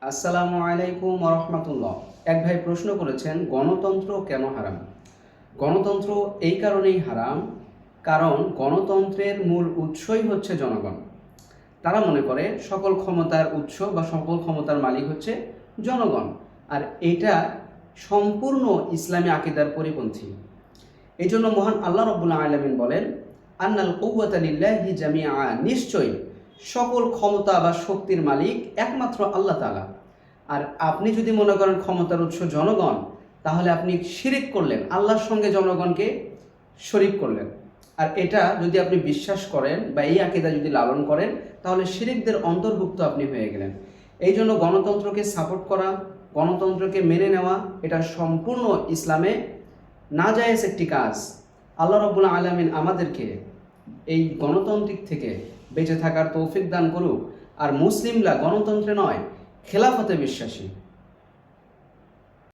আসসালামু আলাইকুম রহমতুল্লাহ। এক ভাই প্রশ্ন করেছেন, গণতন্ত্র কেন হারাম? গণতন্ত্র এই কারণেই হারাম, কারণ গণতন্ত্রের মূল উৎসই হচ্ছে জনগণ। তারা মনে করে সকল ক্ষমতার উৎস বা সকল ক্ষমতার মালিক হচ্ছে জনগণ, আর এটা সম্পূর্ণ ইসলামী আকিদার পরিপন্থী। এই জন্য মহান আল্লাহ রাব্বুল আলামিন বলেন, আন্নাল কুওয়াতা লিল্লাহি জামিআ, নিশ্চয়ই সকল ক্ষমতা বা শক্তির মালিক একমাত্র আল্লাহ তাআলা। আর আপনি যদি মনে করেন ক্ষমতার উৎস জনগণ, তাহলে আপনি শিরিক করলেন, আল্লাহর সঙ্গে জনগণকে শরিক করলেন। আর এটা যদি আপনি বিশ্বাস করেন বা এই আকীদা যদি লালন করেন, তাহলে শিরিকদের অন্তর্ভুক্ত আপনি হয়ে গেলেন। এই জন্য গণতন্ত্রকে সাপোর্ট করা, গণতন্ত্রকে মেনে নেওয়া, এটা সম্পূর্ণ ইসলামে নাজায়েজ একটি কাজ। আল্লাহ রাব্বুল আলামিন আমাদেরকে এই গণতান্ত্রিক থেকে বেঁচে থাকার তৌফিক দান করুক। আর মুসলিমরা গণতন্ত্রে নয়, খেলাফতে বিশ্বাসী।